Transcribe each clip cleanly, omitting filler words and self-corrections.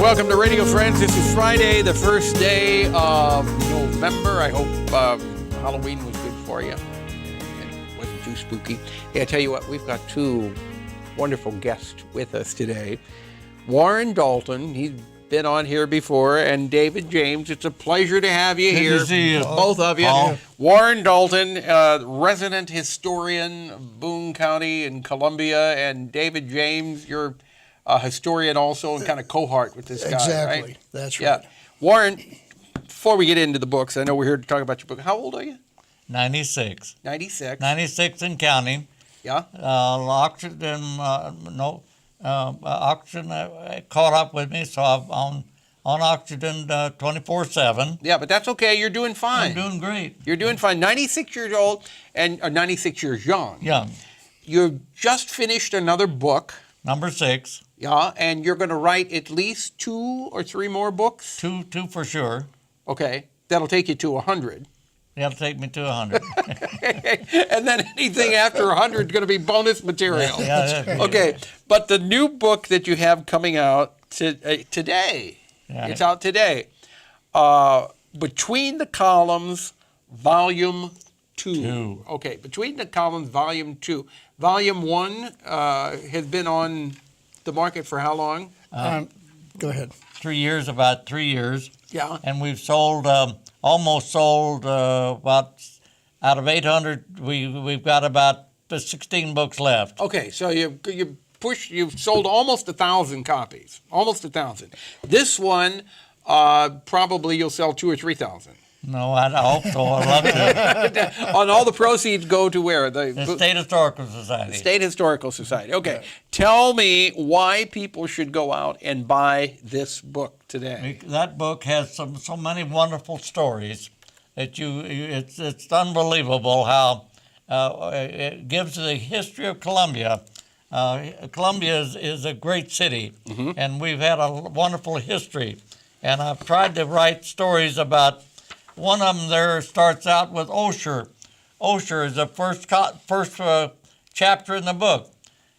welcome to Radio Friends. This is Friday, the first day of November. I hope Halloween was good for you and wasn't too spooky. Hey, I tell you what, we've got two wonderful guests with us today. Warren Dalton, he's been on here before, and David James. It's a pleasure to have you here. Good to see you. Both of you. Paul. Warren Dalton, resident historian of Boone County in Columbia, and David James, you're a historian also and kind of cohort with this guy, Exactly. right? That's right. Yeah. Warren, before we get into the books, I know we're here to talk about your book. How old are you? 96. 96. 96 and counting. Yeah. Oxygen caught up with me, so I'm on oxygen 24/7. Yeah, but that's okay. You're doing fine. I'm doing great. You're doing fine. 96 years old and 96 years young. Young. You've just finished another book. Number 6. Yeah, and you're going to write at least 2 or 3 more books? Two for sure. Okay. That'll take you to 100. That'll take me to 100. And then anything after 100 is going to be bonus material. Yeah. Okay, but the new book that you have coming out today, Yeah. it's out today, Between the Columns, Volume 2. Okay, Between the Columns, Volume 2. Volume 1 has been on the market for how long? Go ahead. 3 years, about 3 years. Yeah. And we've sold, almost sold about, out of 800, we've got about 16 books left. Okay, so you've sold almost 1,000 copies, almost 1,000. This one, probably you'll sell 2,000 or 3,000. No, I hope so. I'd love to. On all the proceeds go to where? The State Historical Society. State Historical Society. Okay, tell me why people should go out and buy this book today. That book has so many wonderful stories that it's unbelievable how it gives the history of Columbia. Columbia is a great city, and we've had a wonderful history. And I've tried to write stories about. One of them there starts out with Osher. Osher is the first chapter in the book.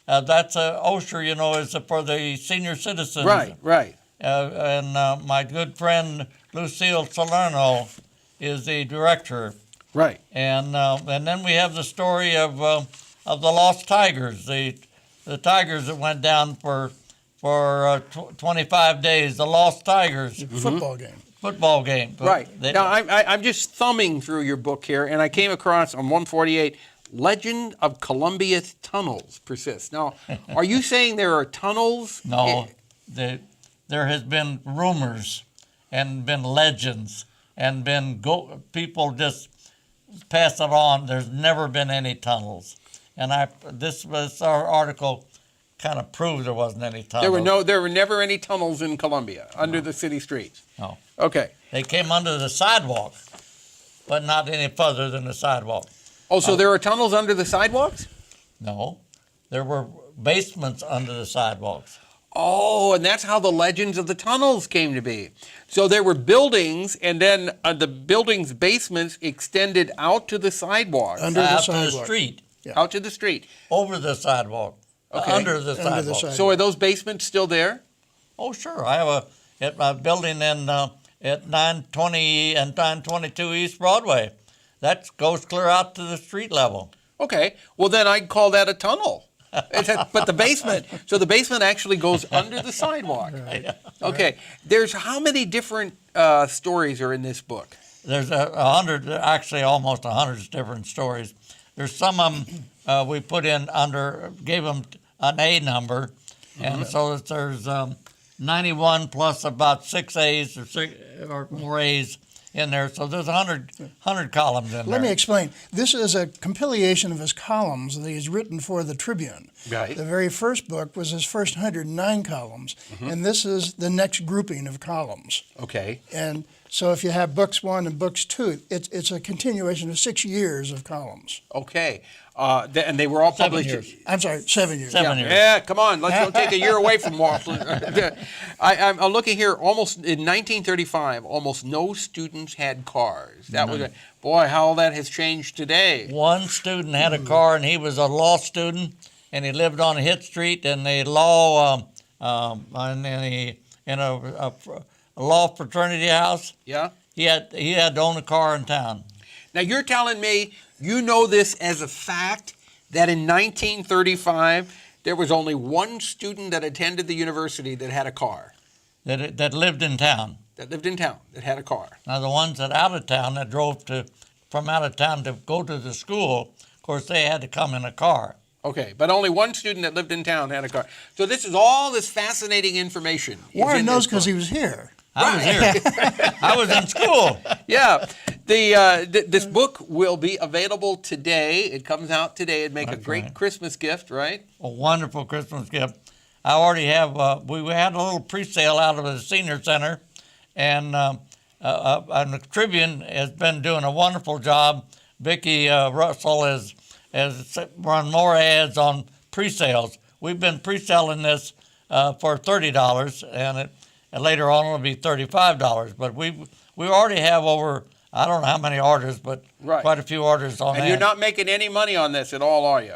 That's Osher, is for the senior citizens. Right. And my good friend Lucille Salerno is the director. Right. And then we have the story of the lost tigers, the tigers that went down for 25 days. The lost tigers. Football game. Right. Now, I'm just thumbing through your book here, and I came across on 148, Legend of Columbia Tunnels Persist. Now, are you saying there are tunnels? No. There has been rumors and been legends and people just pass it on. There's never been any tunnels. And our article kind of proved there wasn't any tunnels. There were never any tunnels in Columbia under the city streets. No. Okay. They came under the sidewalk, but not any further than the sidewalk. Oh, so there are tunnels under the sidewalks? No. There were basements under the sidewalks. Oh, and that's how the legends of the tunnels came to be. So there were buildings, and then the buildings' basements extended out to the sidewalks. Under the out sidewalk. to the street. Yeah. Out to the street. Over the sidewalk. Okay. Under the sidewalk. So are those basements still there? Oh, sure. I have a building at 920 and 922 East Broadway. That goes clear out to the street level. Okay. Well, then I'd call that a tunnel. But the basement, so the basement actually goes under the sidewalk. Right. Okay. There's how many different stories are in this book? There's 100, actually almost 100 different stories. There's some of them we put in gave them an A number, and so there's 91 plus about 6 A's or more A's in there. So there's 100 columns in there. Let me explain. This is a compilation of his columns that he's written for the Tribune. Right. The very first book was his first 109 columns, and this is the next grouping of columns. Okay. And so if you have books 1 and books 2, it's a continuation of 6 years of columns. Okay. And they were all 7 published. years. I'm sorry, 7 years. 7 years. Yeah, come on. Let's don't take a year away from Washington. I'm looking here. Almost in 1935, almost no students had cars. That was boy, how that has changed today. One student had a car, and he was a law student, and he lived on Hitt Street, and the law, and then in a law fraternity house. Yeah. He had to own a car in town. Now you're telling me you know this as a fact that in 1935 there was only one student that attended the university that had a car. That lived in town. That lived in town that had a car. Now the ones that out of town that drove from out of town to go to the school, of course they had to come in a car. Okay, but only one student that lived in town had a car. So this is all this fascinating information. Warren knows because he was here. I was here. I was in school. Yeah, this book will be available today. It comes out today. It'd make a great Christmas gift, right? A wonderful Christmas gift. I already have. We had a little pre-sale out of the senior center, and the Tribune has been doing a wonderful job. Vicki Russell has run more ads on pre-sales. We've been pre-selling this for $30, and later on it'll be $35. But we already have over, I don't know how many orders, but quite a few orders on that. And you're not making any money on this at all, are you?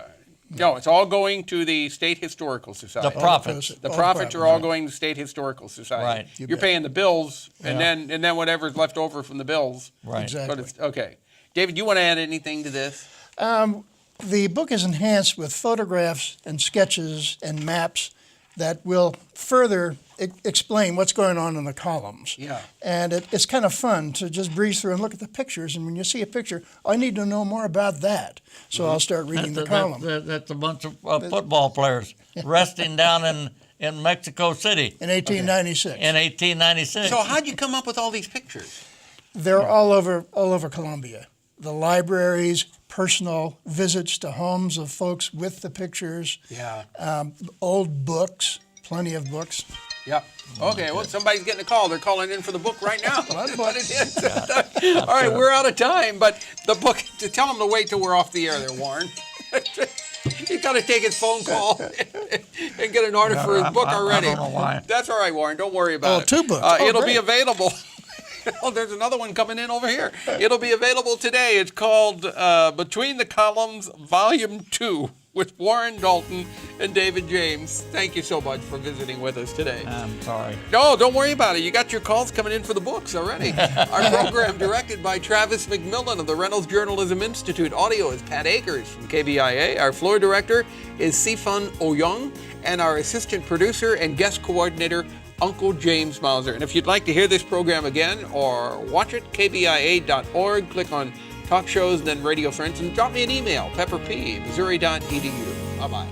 No, it's all going to the State Historical Society. The profits. The profits are all going to the State Historical Society. Right. You're paying the bills, and then whatever's left over from the bills. Right. Exactly. Okay. David, you want to add anything to this? The book is enhanced with photographs and sketches and maps that will further explain what's going on in the columns. Yeah. And it's kind of fun to just breeze through and look at the pictures. And when you see a picture, I need to know more about that. So I'll start reading the column. That's a bunch of football players resting down in Mexico City. In 1896. In 1896. So how'd you come up with all these pictures? They're all over Columbia. The libraries, personal visits to homes of folks with the pictures. Yeah. Old books, plenty of books. Yeah. Okay, well, somebody's getting a call. They're calling in for the book right now. What it is. All right, we're out of time, but the book, to tell them to wait till we're off the air there, Warren. He's got to take his phone call and get an order for his book already. I don't know why. That's all right, Warren. Don't worry about it. 2 books. It'll Great. be available. Oh, there's another one coming in over here. It'll be available today. It's called Between the Columns, Volume 2, with Warren Dalton and David James. Thank you so much for visiting with us today. I'm sorry. No, don't worry about it. You got your calls coming in for the books already. Our program directed by Travis McMillan of the Reynolds Journalism Institute. Audio is Pat Akers from KBIA. Our floor director is Sifan Oyong, and our assistant producer and guest coordinator, Uncle James Mauser. And if you'd like to hear this program again or watch it, kbia.org, click on Talk Shows and then Radio Friends, and drop me an email, pepperp@missouri.edu. Bye-bye.